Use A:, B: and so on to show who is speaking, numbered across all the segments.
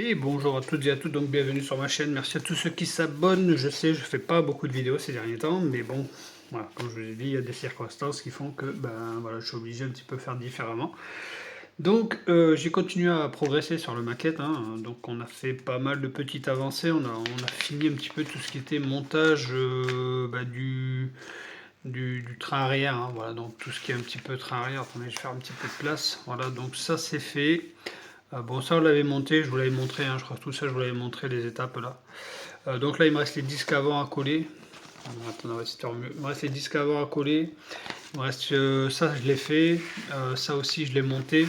A: Et bonjour à toutes et à tous, donc bienvenue sur ma chaîne. Merci à tous ceux qui s'abonnent. Je sais, je fais pas beaucoup de vidéos ces derniers temps, mais bon, voilà, comme je vous l'ai dit, il y a des circonstances qui font que voilà, je suis obligé un petit peu faire différemment. Donc j'ai continué à progresser sur le maquette, hein. Donc on a fait pas mal de petites avancées, on a fini un petit peu tout ce qui était montage du train arrière, hein. Voilà, donc tout ce qui est un petit peu train arrière. Attendez, je vais faire un petit peu de place. Voilà, donc ça c'est fait. Bon, ça on l'avait monté, je vous l'avais montré, hein, je crois que tout ça je vous l'avais montré, les étapes là. Donc là il me reste les disques avant à coller. Attends, on va essayer de faire mieux. Il me reste les disques avant à coller. Il me reste ça, je l'ai fait. Ça aussi je l'ai monté.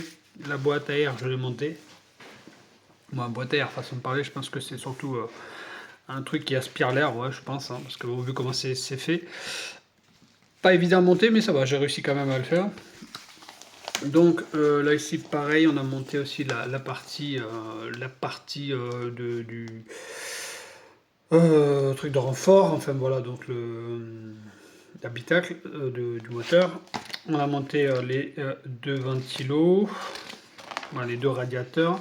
A: La boîte à air, je l'ai montée. Bon, boîte à air, façon de parler, je pense que c'est surtout un truc qui aspire l'air, ouais, je pense, hein, parce que vu comment c'est fait. Pas évident à monter, mais ça va, j'ai réussi quand même à le faire. Donc là ici pareil, on a monté aussi la partie du truc de renfort, enfin voilà, donc l'habitacle du moteur. On a monté les deux ventilos, voilà, les deux radiateurs.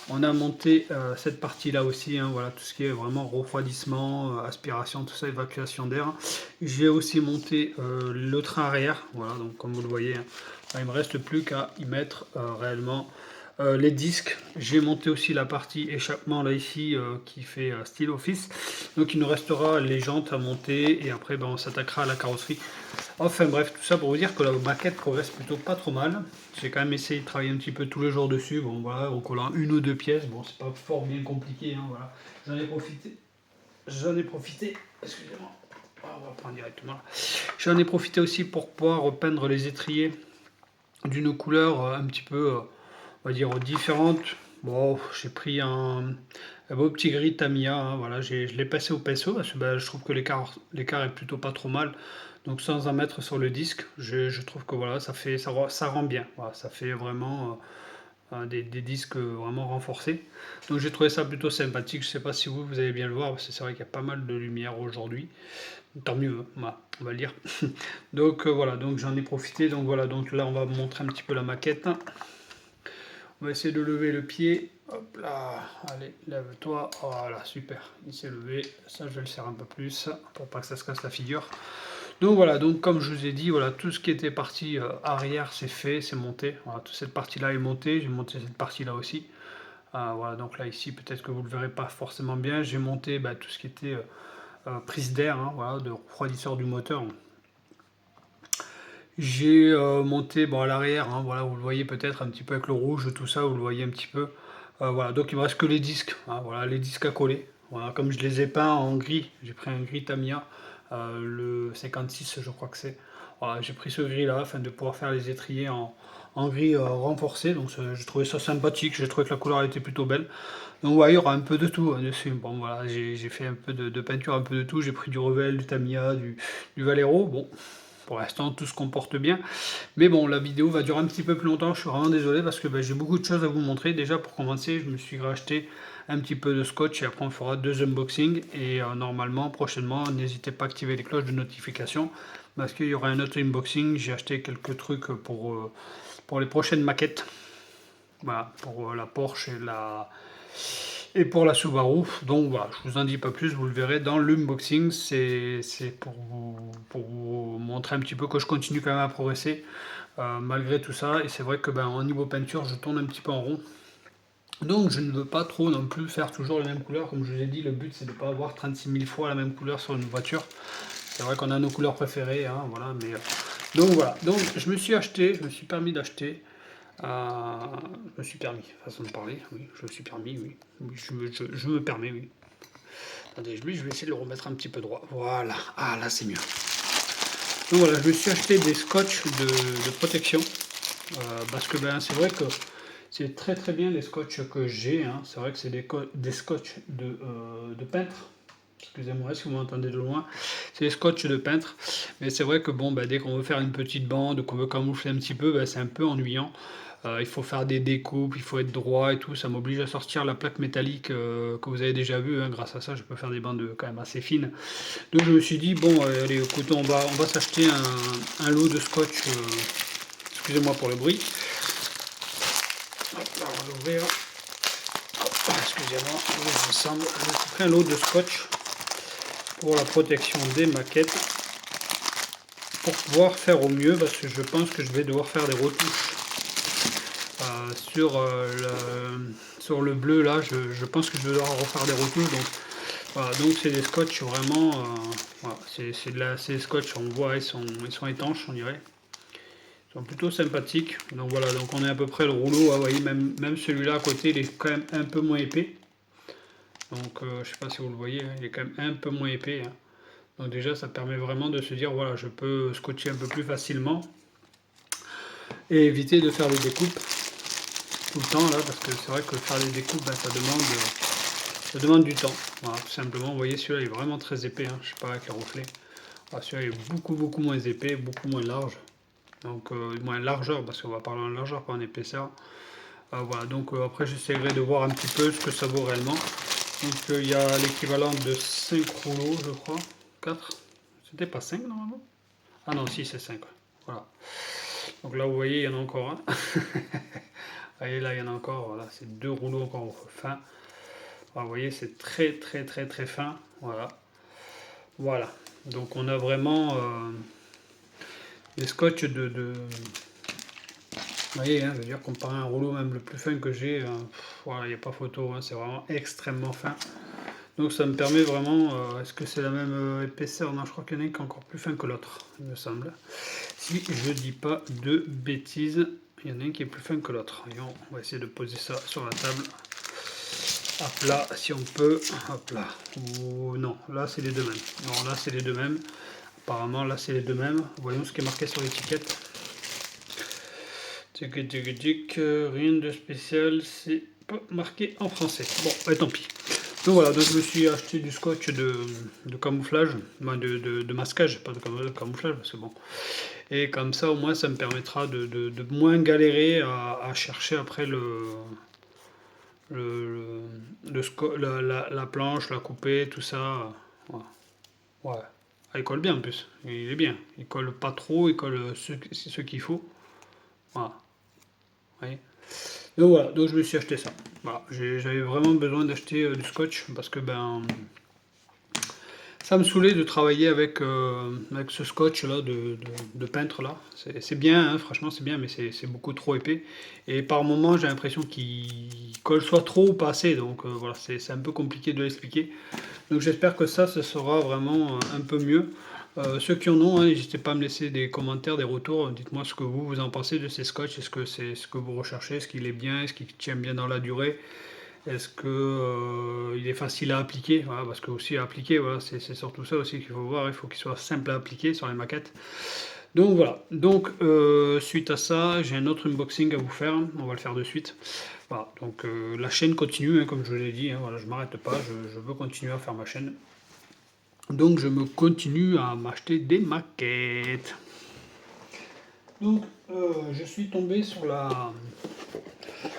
A: On a monté cette partie là aussi, hein, voilà, tout ce qui est vraiment refroidissement, aspiration, tout ça, évacuation d'air. J'ai aussi monté le train arrière, voilà, donc comme vous le voyez, hein, là, il me reste plus qu'à y mettre réellement les disques. J'ai monté aussi la partie échappement là ici qui fait style office. Donc il nous restera les jantes à monter et après on s'attaquera à la carrosserie. Enfin bref, tout ça pour vous dire que la maquette progresse plutôt pas trop mal. J'ai quand même essayé de travailler un petit peu tous les jours dessus. Bon voilà, en collant une ou deux pièces. Bon, c'est pas fort bien compliqué, hein, voilà. J'en ai profité. Excusez-moi. On va prendre directement là. J'en ai profité aussi pour pouvoir repeindre les étriers d'une couleur un petit peu, on va dire, différente. Bon, j'ai pris un beau petit gris Tamiya, hein, voilà, je l'ai passé au pinceau parce que je trouve que l'écart est plutôt pas trop mal. Donc sans en mettre sur le disque, je trouve que voilà, ça rend bien. Voilà, ça fait vraiment des disques vraiment renforcés. Donc j'ai trouvé ça plutôt sympathique. Je sais pas si vous allez bien le voir, parce que c'est vrai qu'il y a pas mal de lumière aujourd'hui. Tant mieux, hein, voilà, on va le dire. Donc voilà, donc j'en ai profité. Donc voilà, donc là on va montrer un petit peu la maquette. On va essayer de lever le pied. Hop là, allez, lève-toi. Voilà, super, il s'est levé. Ça, je vais le serrer un peu plus pour pas que ça se casse la figure. Donc voilà, donc comme je vous ai dit, voilà, tout ce qui était partie arrière, c'est fait, c'est monté. Voilà, toute cette partie-là est montée. J'ai monté cette partie-là aussi. Voilà, donc là, ici, peut-être que vous ne le verrez pas forcément bien. J'ai monté tout ce qui était prise d'air, hein, voilà, de refroidisseur du moteur. J'ai monté à l'arrière, hein, voilà, vous le voyez peut-être un petit peu avec le rouge, tout ça, vous le voyez un petit peu. Voilà, donc il me reste que les disques, hein, voilà, les disques à coller. Voilà, comme je les ai peints en gris, j'ai pris un gris Tamiya, le 56 je crois que c'est. Voilà, j'ai pris ce gris là afin de pouvoir faire les étriers en gris renforcé, donc j'ai trouvé ça sympathique, j'ai trouvé que la couleur était plutôt belle. Donc ouais, il y aura un peu de tout hein, dessus. Bon voilà, j'ai fait un peu de peinture, un peu de tout, j'ai pris du Revel, du Tamiya, du Valero, bon. Pour l'instant, tout se comporte bien. Mais bon, la vidéo va durer un petit peu plus longtemps. Je suis vraiment désolé parce que j'ai beaucoup de choses à vous montrer. Déjà, pour commencer, je me suis racheté un petit peu de scotch et après, on fera deux unboxings. Et normalement, prochainement, n'hésitez pas à activer les cloches de notification parce qu'il y aura un autre unboxing. J'ai acheté quelques trucs pour les prochaines maquettes. Voilà, pour la Porsche et pour la Subaru. Donc voilà, je vous en dis pas plus, vous le verrez dans l'unboxing. C'est pour vous montrer un petit peu que je continue quand même à progresser malgré tout ça. Et c'est vrai que au niveau peinture, je tourne un petit peu en rond. Donc je ne veux pas trop non plus faire toujours les mêmes couleurs. Comme je vous ai dit, le but c'est de ne pas avoir 36 000 fois la même couleur sur une voiture. C'est vrai qu'on a nos couleurs préférées, hein, voilà, mais donc voilà. Donc je me suis permis d'acheter. Je me suis permis, façon de parler, oui, je me suis permis, oui. Oui, je me permets, oui. Attendez, je vais essayer de le remettre un petit peu droit. Voilà, ah là c'est mieux. Donc voilà, je me suis acheté des scotch de protection. Parce que c'est vrai que c'est très très bien les scotch que j'ai. Hein. C'est vrai que c'est des scotch de peintre. Excusez-moi si vous m'entendez de loin. C'est des scotch de peintre. Mais c'est vrai que bon, dès qu'on veut faire une petite bande, qu'on veut camoufler un petit peu, c'est un peu ennuyant. Il faut faire des découpes, il faut être droit et tout. Ça m'oblige à sortir la plaque métallique que vous avez déjà vue. Hein. Grâce à ça, je peux faire des bandes quand même assez fines. Donc je me suis dit, bon, allez, écoute, on va s'acheter un lot de scotch. Excusez-moi pour le bruit. Hop là, on va l'ouvrir. excusez-moi, j'ai pris un lot de scotch pour la protection des maquettes pour pouvoir faire au mieux, parce que je pense que je vais devoir faire des retouches sur le bleu là. Je pense que je vais devoir refaire des retouches, donc voilà, donc c'est des scotch vraiment voilà, c'est des scotch, on voit, ils sont étanches, on dirait, ils sont plutôt sympathiques. Donc voilà, donc on est à peu près le rouleau, vous voyez, même celui-là à côté il est quand même un peu moins épais. Donc je sais pas si vous le voyez, hein, il est quand même un peu moins épais, hein. Donc déjà ça permet vraiment de se dire voilà, je peux scotcher un peu plus facilement et éviter de faire des découpes tout le temps là, parce que c'est vrai que faire des découpes, ça demande du temps. Voilà, tout simplement. Vous voyez, celui-là est vraiment très épais, hein, je sais pas, avec les reflets. Voilà, celui-là est beaucoup moins épais, beaucoup moins large. Donc moins largeur, parce qu'on va parler en largeur, pas en épaisseur. Voilà, donc après j'essaierai de voir un petit peu ce que ça vaut réellement. Donc il y a l'équivalent de 5 rouleaux, je crois. 4. C'était pas 5 normalement? Ah non, si, c'est 5. Voilà. Donc là, vous voyez, il y en a encore un. Voyez, là, il y en a encore. Voilà, c'est 2 rouleaux encore fins. Voilà, vous voyez, c'est très fin. Voilà. Voilà. Donc on a vraiment des scotch vous voyez, hein, je veux dire, comparé à un rouleau même le plus fin que j'ai, voilà, il n'y a pas photo, hein, c'est vraiment extrêmement fin. Donc ça me permet vraiment, est-ce que c'est la même épaisseur? Non, je crois qu'il y en a un qui est encore plus fin que l'autre, il me semble. Si je dis pas de bêtises, il y en a un qui est plus fin que l'autre. On va essayer de poser ça sur la table. Hop là, si on peut, hop là. Ou non, là c'est les deux mêmes. Non, là c'est les deux mêmes. Apparemment là c'est les deux mêmes. Voyons ce qui est marqué sur l'étiquette. Rien de spécial, c'est pas marqué en français. Bon, bah, tant pis. Donc voilà, donc je me suis acheté du scotch de camouflage, de masquage, pas de camouflage, parce que bon. Et comme ça, au moins, ça me permettra de moins galérer à chercher après la planche, la couper, tout ça. Voilà. Ouais. Ah, il colle bien en plus, il est bien. Il colle pas trop, il colle ce qu'il faut. Voilà. Ouais. Donc voilà, donc je me suis acheté ça. Voilà. J'avais vraiment besoin d'acheter du scotch parce que ben ça me saoulait de travailler avec ce scotch là de peintre là. C'est bien, hein, franchement c'est bien, mais c'est beaucoup trop épais. Et par moment j'ai l'impression qu'il colle soit trop ou pas assez. Donc voilà, c'est un peu compliqué de l'expliquer. Donc j'espère que ça, ce sera vraiment un peu mieux. Ceux qui en ont, hein, n'hésitez pas à me laisser des commentaires, des retours. Dites-moi ce que vous en pensez de ces scotch. Est-ce que c'est ce que vous recherchez? Est-ce qu'il est bien? Est-ce qu'il tient bien dans la durée? Est-ce que il est facile à appliquer? Voilà, parce que aussi à appliquer, voilà, c'est surtout ça aussi qu'il faut voir. Il faut qu'il soit simple à appliquer sur les maquettes. Donc voilà. Donc suite à ça, j'ai un autre unboxing à vous faire. On va le faire de suite. Voilà. Donc la chaîne continue, hein, comme je vous l'ai dit. Hein, voilà, je m'arrête pas. Je veux continuer à faire ma chaîne. Donc je me continue à m'acheter des maquettes. Donc je suis tombé sur la...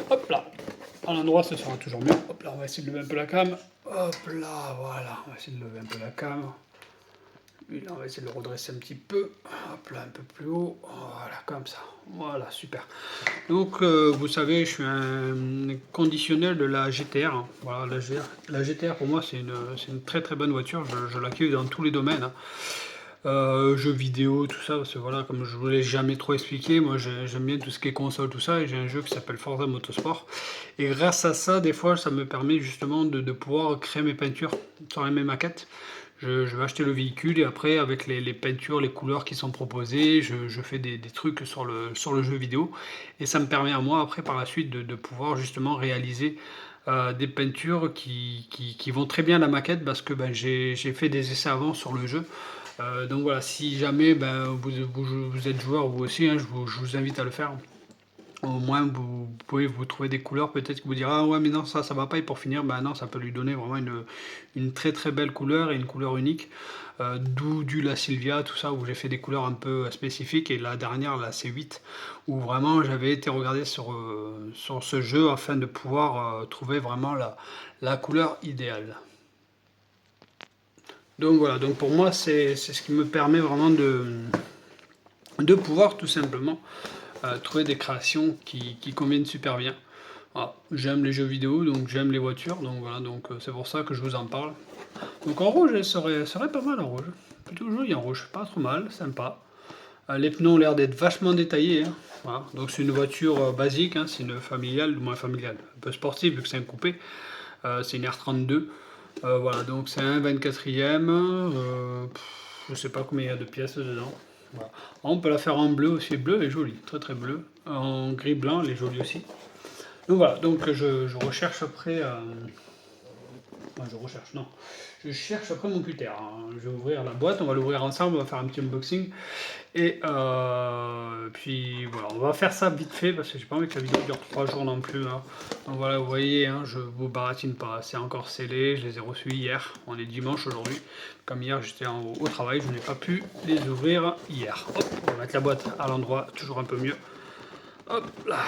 A: Hop là. À l'endroit, ce sera toujours mieux. Hop là, on va essayer de lever un peu la cam. Hop là, voilà. On va essayer de lever un peu la cam. Et là, on va essayer de le redresser un petit peu. Hop là, un peu plus haut. Voilà, comme ça. Voilà, super. Donc, vous savez, je suis un conditionnel de la GTR. Hein. Voilà, la GTR, pour moi, c'est une très bonne voiture. Je l'accueille dans tous les domaines. Hein. Jeux vidéo, tout ça, parce que voilà, comme je vous l'ai jamais trop expliqué, moi j'aime bien tout ce qui est console, tout ça, et j'ai un jeu qui s'appelle Forza Motorsport. Et grâce à ça, des fois, ça me permet justement de pouvoir créer mes peintures sur les mêmes maquettes. Je vais acheter le véhicule et après, avec les peintures, les couleurs qui sont proposées, je fais des trucs sur le jeu vidéo. Et ça me permet à moi, après, par la suite, de pouvoir justement réaliser des peintures qui vont très bien à la maquette parce que ben, j'ai fait des essais avant sur le jeu. Donc voilà, si jamais ben, vous êtes joueur vous aussi, hein, je vous invite à le faire. Au moins vous pouvez vous trouver des couleurs, peut-être que vous direz ah ouais mais non ça va pas, et pour finir ben non, ça peut lui donner vraiment une très belle couleur et une couleur unique. D'où du la Sylvia, tout ça, où j'ai fait des couleurs un peu spécifiques, et la dernière, la C8, où vraiment j'avais été regarder sur ce jeu afin de pouvoir trouver vraiment la couleur idéale. Donc voilà, donc pour moi c'est ce qui me permet vraiment de pouvoir tout simplement trouver des créations qui conviennent super bien. J'aime les jeux vidéo, donc j'aime les voitures, donc voilà, donc c'est pour ça que je vous en parle. Donc en rouge, elle serait pas mal en rouge. Plutôt joli en rouge, pas trop mal, sympa. Les pneus ont l'air d'être vachement détaillés, hein. Voilà. Donc c'est une voiture basique, hein, c'est une familiale, du moins familiale, un peu sportive vu que c'est un coupé. C'est une R32. Voilà, donc c'est un 24e. Je sais pas combien il y a de pièces dedans. Voilà. On peut la faire en bleu aussi. Bleu est joli, très très bleu. En gris blanc, elle est jolie aussi. Donc voilà, donc je recherche après. Je recherche, non. Je cherche après mon cutter, hein. Je vais ouvrir la boîte, on va l'ouvrir ensemble, on va faire un petit unboxing. Et puis voilà, on va faire ça vite fait parce que j'ai pas envie que la vidéo dure 3 jours non plus, hein. Donc voilà, vous voyez, hein, je vous baratine pas, c'est encore scellé, je les ai reçus hier, on est dimanche aujourd'hui. Comme hier j'étais au travail, je n'ai pas pu les ouvrir hier. Hop, on va mettre la boîte à l'endroit, toujours un peu mieux. Hop là.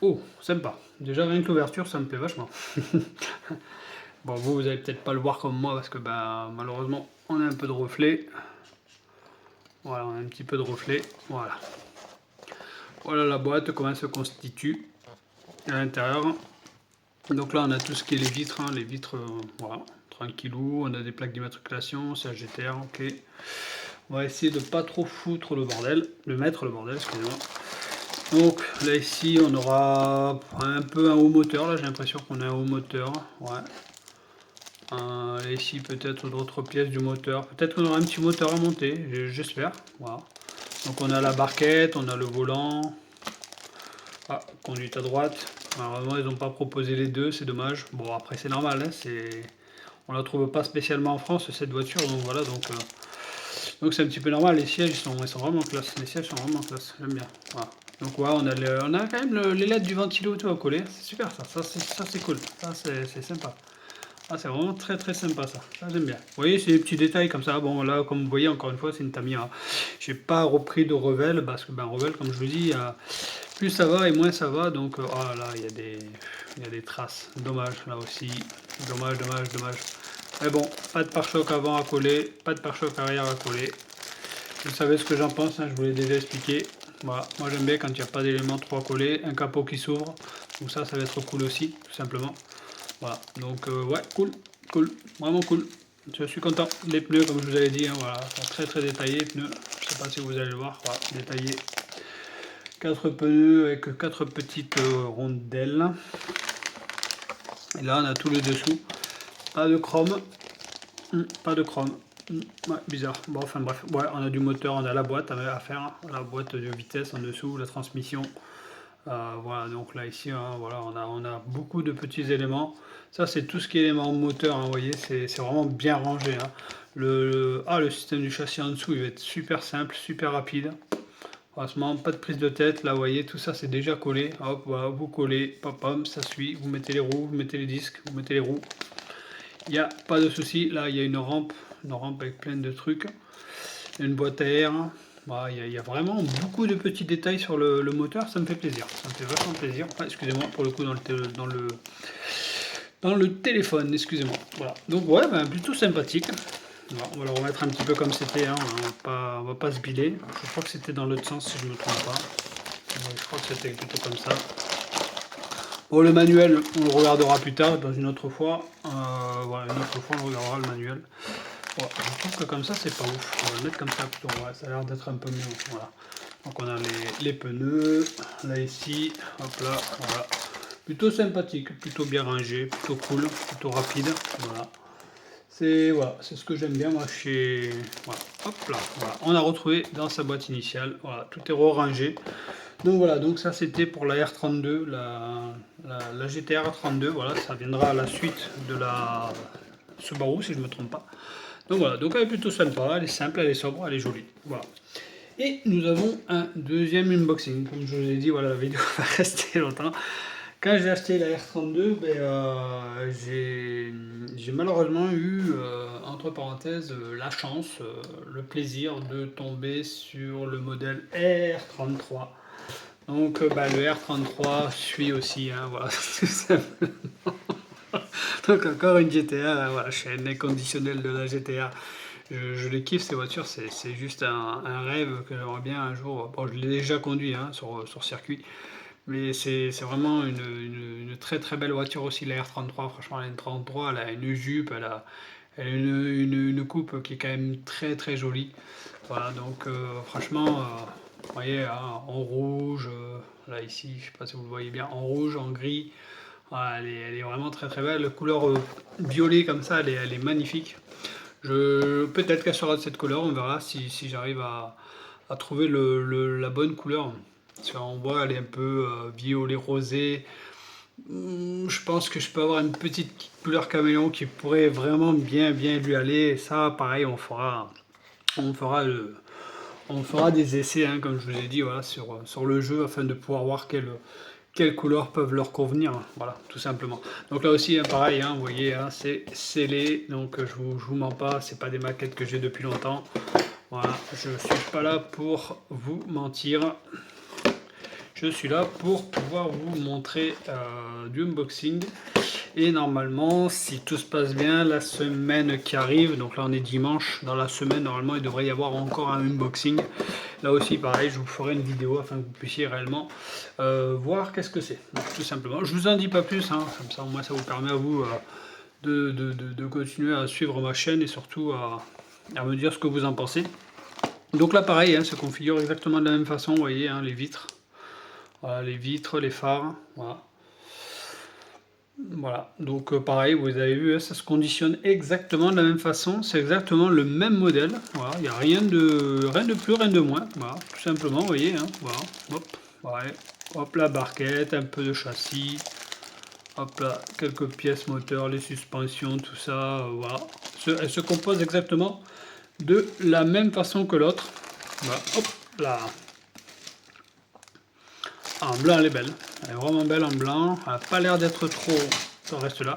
A: Oh, sympa. Déjà rien que l'ouverture, ça me plaît vachement. Bon, vous allez peut-être pas le voir comme moi parce que ben, malheureusement, on a un peu de reflet. Voilà, on a un petit peu de reflet. Voilà. Voilà la boîte, comment elle se constitue à l'intérieur. Donc là, on a tout ce qui est les vitres. Hein, les vitres, voilà, tranquillou. On a des plaques d'immatriculation, CHGTR, ok. On va essayer de pas trop foutre le bordel, de mettre le bordel, excusez-moi. Donc là ici on aura un peu un haut moteur, là j'ai l'impression qu'on a un haut moteur, ouais. Ici peut-être d'autres pièces du moteur, peut-être qu'on aura un petit moteur à monter, j'espère, voilà. Donc on a la barquette, on a le volant, conduite à droite, malheureusement ils n'ont pas proposé les deux, c'est dommage. Bon après c'est normal, hein, on la trouve pas spécialement en France cette voiture, donc voilà, donc c'est un petit peu normal, les sièges ils sont vraiment classe, les sièges sont vraiment classe, j'aime bien, voilà. Donc ouais, on a quand même les LED du ventilo tout à coller, c'est super ça c'est cool, ça c'est sympa. Ah c'est vraiment très très sympa ça j'aime bien. Vous voyez c'est des petits détails comme ça, bon là comme vous voyez encore une fois c'est une Tamiya. J'ai pas repris de Revel parce que ben Revel comme je vous dis, plus ça va et moins ça va, donc oh là il y a des traces, dommage là aussi, dommage. Mais bon, pas de pare-choc avant à coller, pas de pare-choc arrière à coller. Vous savez ce que j'en pense, hein, je vous l'ai déjà expliqué. Voilà, moi j'aime bien quand il n'y a pas d'éléments trop à coller, un capot qui s'ouvre, donc ça va être cool aussi, tout simplement. Voilà, donc ouais, cool, vraiment cool. Je suis content. Les pneus, comme je vous avais dit, hein, voilà, sont très très détaillés, les pneus. Je sais pas si vous allez le voir, voilà, détaillés. 4 pneus avec 4 petites rondelles. Et là on a tout le dessous. Pas de chrome. Pas de chrome. Ouais, bizarre. Bon, enfin bref. Ouais, on a du moteur, on a la boîte à faire. Hein. La boîte de vitesse en dessous, la transmission. Voilà, donc là ici, hein, voilà, on a beaucoup de petits éléments. Ça, c'est tout ce qui est élément moteur. Hein, vous voyez, c'est vraiment bien rangé. Hein. Le système du châssis en dessous, il va être super simple, super rapide. Franchement, pas de prise de tête. Là, vous voyez, tout ça, c'est déjà collé. Hop, voilà, vous collez, pop, pop, ça suit. Vous mettez les roues, vous mettez les disques, vous mettez les roues. Il n'y a pas de souci. Là, il y a une rampe avec plein de trucs. Une boîte à air. Voilà, il y a vraiment beaucoup de petits détails sur le moteur. Ça me fait plaisir. Ça me fait vachement plaisir. Ah, excusez-moi pour le coup dans le téléphone. Excusez-moi. Voilà. Donc ouais, ben, plutôt sympathique. Voilà, on va le remettre un petit peu comme c'était. Hein. On va pas se biler. Je crois que c'était dans l'autre sens si je ne me trompe pas. Ouais, je crois que c'était plutôt comme ça. Bon, le manuel, on le regardera plus tard, dans une autre fois. Voilà, une autre fois, on regardera le manuel. Ouais, je trouve que comme ça, c'est pas ouf. On va le mettre comme ça plutôt. Ouais, ça a l'air d'être un peu mieux. Voilà. Donc, on a les pneus. Là, ici. Hop là. Voilà. Plutôt sympathique, plutôt bien rangé, plutôt cool, plutôt rapide. Voilà. Voilà, c'est ce que j'aime bien moi chez. Voilà. Hop là. Voilà. On a retrouvé dans sa boîte initiale. Voilà. Tout est re-rangé. Donc voilà, donc ça c'était pour la R32, la GTR 32, voilà, ça viendra à la suite de la Subaru si je ne me trompe pas. Donc voilà, donc elle est plutôt sympa, elle est simple, elle est sobre, elle est jolie, voilà. Et nous avons un deuxième unboxing, comme je vous ai dit, voilà, la vidéo va rester longtemps. Quand j'ai acheté la R32, j'ai malheureusement eu, entre parenthèses, la chance, le plaisir de tomber sur le modèle R33. Donc le R33 suit aussi, hein, voilà, tout simplement. Donc encore une GTR, voilà, je suis un inconditionnel de la GTR. Je les kiffe ces voitures, c'est juste un rêve que j'aimerais bien un jour. Bon, je l'ai déjà conduit hein, sur circuit, Mais c'est vraiment une très très belle voiture aussi, la R33. Franchement, la R33, elle a une jupe, elle a une coupe qui est quand même très très jolie. Voilà, donc franchement, vous voyez, hein, en rouge, là ici, je sais pas si vous le voyez bien, en rouge, en gris, voilà, elle est vraiment très très belle. La couleur violet comme ça, elle est magnifique. Peut-être qu'elle sera de cette couleur, on verra si j'arrive à trouver la bonne couleur. Parce qu'on voit, elle est un peu violet rosé. Je pense que je peux avoir une petite couleur caméléon qui pourrait vraiment bien bien lui aller. Et ça, pareil, on fera on fera des essais, hein, comme je vous ai dit, voilà, sur le jeu afin de pouvoir voir quelles couleurs peuvent leur convenir. Voilà, tout simplement. Donc là aussi, hein, pareil, hein, vous voyez, hein, c'est scellé. Donc je vous mens pas, c'est pas des maquettes que j'ai depuis longtemps. Voilà, je suis pas là pour vous mentir. Je suis là pour pouvoir vous montrer du unboxing. Et normalement, si tout se passe bien, la semaine qui arrive, donc là on est dimanche, dans la semaine normalement il devrait y avoir encore un unboxing. Là aussi pareil, je vous ferai une vidéo afin que vous puissiez réellement voir qu'est-ce que c'est. Tout simplement. Je vous en dis pas plus, hein, comme ça au moins ça vous permet à vous de continuer à suivre ma chaîne et surtout à me dire ce que vous en pensez. Donc là pareil, hein, ça configure exactement de la même façon, vous voyez, hein, les vitres. Voilà, les vitres, les phares, voilà. Voilà, donc pareil, vous avez vu, hein, ça se conditionne exactement de la même façon, c'est exactement le même modèle, voilà, il n'y a rien de plus, rien de moins, voilà, tout simplement, vous voyez, hein, voilà, hop, ouais, hop, la barquette, un peu de châssis, hop là, quelques pièces moteurs, les suspensions, tout ça, voilà, elle se compose exactement de la même façon que l'autre, voilà, hop là. En blanc, elle est belle. Elle est vraiment belle en blanc. Elle n'a pas l'air d'être trop... Ça reste là.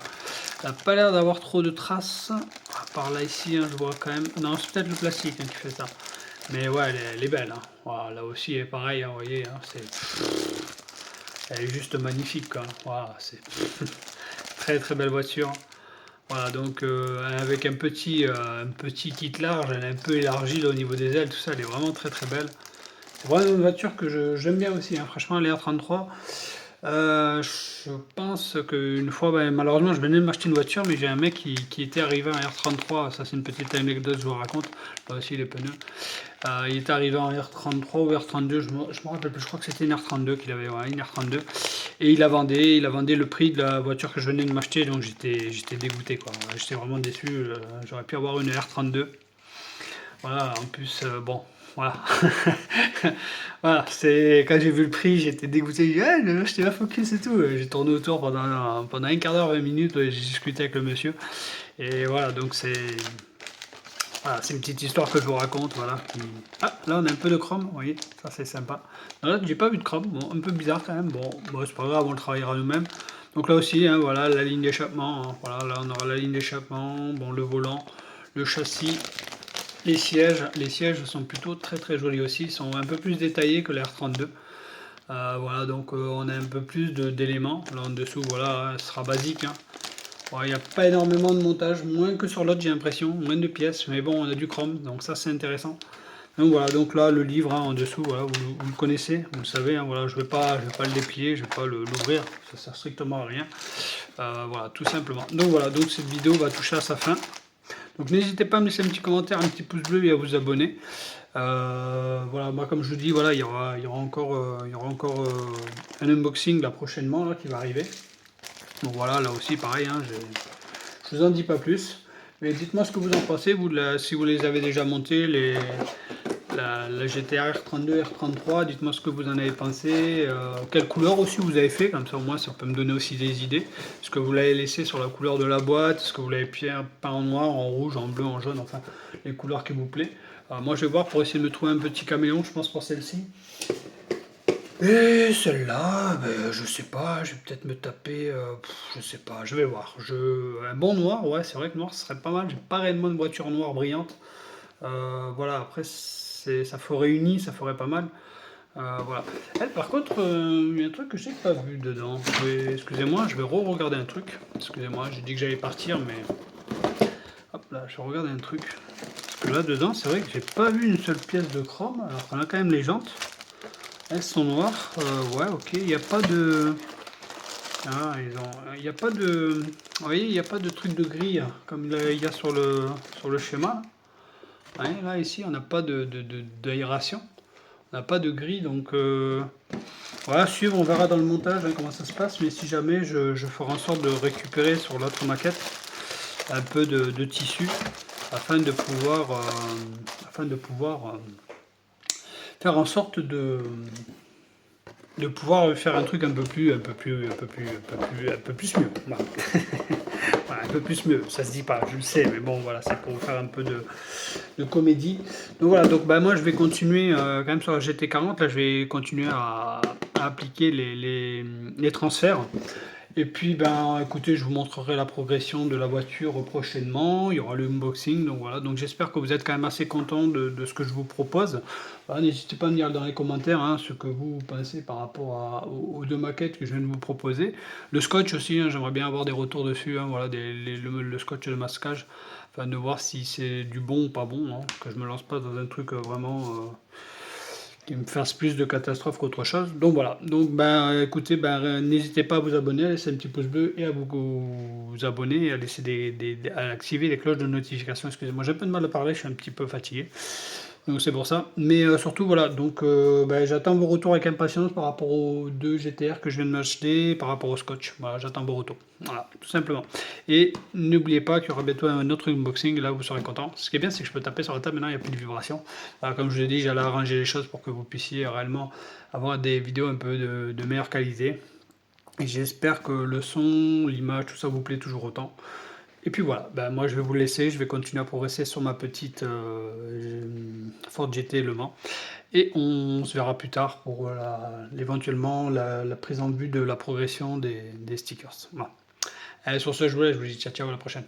A: Elle n'a pas l'air d'avoir trop de traces. À part là, ici, hein, je vois quand même... Non, c'est peut-être le plastique, hein, qui fait ça. Mais ouais, elle est belle. Hein. Voilà, là aussi, elle est pareil, hein, vous voyez. Hein, elle est juste magnifique. Hein. Voilà, c'est très très belle voiture. Voilà, donc avec un petit kit large, elle est un peu élargie là, au niveau des ailes, tout ça, elle est vraiment très très belle. C'est vraiment une voiture que j'aime bien aussi, hein. Franchement, les R33. Je pense qu'une fois, ben, malheureusement, je venais de m'acheter une voiture, mais j'ai un mec qui était arrivé en R33. Ça, c'est une petite anecdote, je vous raconte. Là aussi, les pneus. Il était arrivé en R33 ou R32, je me rappelle plus. Je crois que c'était une R32 qu'il avait, ouais, une R32. Et il a vendé le prix de la voiture que je venais de m'acheter, donc j'étais dégoûté, quoi. J'étais vraiment déçu. J'aurais pu avoir une R32. Voilà, en plus, bon, voilà. Voilà, c'est quand j'ai vu le prix, j'étais dégoûté. J'ai dit, ah, je vais acheter la Focus et tout. J'ai tourné autour pendant un quart d'heure, 20 minutes. Ouais, j'ai discuté avec le monsieur. Et voilà, donc voilà, c'est une petite histoire que je vous raconte. Voilà. Ah, là, on a un peu de chrome, vous voyez, ça c'est sympa. Là, j'ai pas vu de chrome, bon, un peu bizarre quand même. Bon, c'est pas grave, on le travaillera nous-mêmes. Donc là aussi, hein, voilà, la ligne d'échappement. Hein. Voilà, là, on aura la ligne d'échappement, bon, le volant, le châssis. Les sièges sont plutôt très très jolis aussi, ils sont un peu plus détaillés que les R32. Voilà, donc on a un peu plus d'éléments. Là en dessous, voilà, ce sera basique. Hein. Bon, il n'y a pas énormément de montage, moins que sur l'autre j'ai l'impression, moins de pièces, mais bon, on a du chrome, donc ça c'est intéressant. Donc voilà, donc là le livre hein, en dessous, voilà, vous le connaissez, vous le savez, hein, voilà, je vais pas le déplier, je vais pas l'ouvrir, ça sert strictement à rien. Voilà, tout simplement. Donc voilà, donc cette vidéo va toucher à sa fin. Donc n'hésitez pas à me laisser un petit commentaire, un petit pouce bleu et à vous abonner. Voilà, moi comme je vous dis, voilà, il y aura encore, un unboxing là prochainement là, qui va arriver. Donc voilà, là aussi pareil, hein, je vous en dis pas plus. Mais dites-moi ce que vous en pensez, si vous les avez déjà montés, la GTR R32, R33, dites-moi ce que vous en avez pensé, quelle couleur aussi vous avez fait, comme ça au moins ça peut me donner aussi des idées. Est-ce que vous l'avez laissé sur la couleur de la boîte, est-ce que vous l'avez peint en noir, en rouge, en bleu, en jaune, enfin les couleurs qui vous plaît. Moi je vais voir pour essayer de me trouver un petit caméléon, je pense pour celle-ci. Et celle-là, ben, je sais pas, je vais peut-être me taper, je sais pas, je vais voir. Un bon noir, ouais, c'est vrai que noir ce serait pas mal, j'ai pas réellement de voiture noire brillante. Voilà, après ça ferait uni, ça ferait pas mal. Voilà. Elle, par contre, il y a un truc que j'ai pas vu dedans. Excusez-moi, je vais re-regarder un truc. Excusez-moi, j'ai dit que j'allais partir, mais hop là, je regarde un truc. Parce que là dedans, c'est vrai que j'ai pas vu une seule pièce de chrome, alors qu'on a quand même les jantes. Elles sont noires, ouais, OK, il y a pas de il y a pas de vous voyez, il y a pas de truc de gris, hein, comme il y a sur le schéma. Ouais, là, ici, on n'a pas d'aération, on n'a pas de gris, donc voilà, à suivre, on verra dans le montage, hein, comment ça se passe, mais si jamais je ferai en sorte de récupérer sur l'autre maquette un peu de tissu afin de pouvoir, faire en sorte de pouvoir faire un truc un peu plus mieux. Voilà. Voilà, un peu plus mieux, ça se dit pas, je le sais, mais bon voilà, c'est pour faire un peu de comédie. Donc voilà, donc bah, moi je vais continuer quand même sur la GT40, là je vais continuer à appliquer les transferts. Et puis, ben, écoutez, je vous montrerai la progression de la voiture prochainement. Il y aura le unboxing, donc voilà. Donc j'espère que vous êtes quand même assez content de ce que je vous propose. Voilà, n'hésitez pas à me dire dans les commentaires hein, ce que vous pensez par rapport aux deux maquettes que je viens de vous proposer. Le scotch aussi, hein, j'aimerais bien avoir des retours dessus. Hein, voilà, le scotch de masquage, afin de voir si c'est du bon ou pas bon. Hein, que je me lance pas dans un truc vraiment qui me fasse plus de catastrophes qu'autre chose. Donc voilà, donc ben écoutez, ben, n'hésitez pas à vous abonner, à laisser un petit pouce bleu et à vous abonner et à laisser à activer les cloches de notification. Excusez-moi, j'ai un peu de mal à parler, je suis un petit peu fatigué. Donc c'est pour ça. Mais surtout voilà, donc ben, j'attends vos retours avec impatience par rapport aux deux GTR que je viens de m'acheter, par rapport au scotch. Voilà, j'attends vos retours. Voilà, tout simplement. Et n'oubliez pas qu'il y aura bientôt un autre unboxing, là vous serez content. Ce qui est bien, c'est que je peux taper sur la table, maintenant il n'y a plus de vibration. Voilà, comme je l'ai dit, j'allais arranger les choses pour que vous puissiez réellement avoir des vidéos un peu de meilleure qualité. Et j'espère que le son, l'image, tout ça vous plaît toujours autant. Et puis voilà, ben moi je vais vous laisser, je vais continuer à progresser sur ma petite Ford GT Le Mans. Et on se verra plus tard pour éventuellement la prise en vue de la progression des stickers. Voilà. Allez, sur ce, je vous laisse, je vous dis ciao ciao, à la prochaine.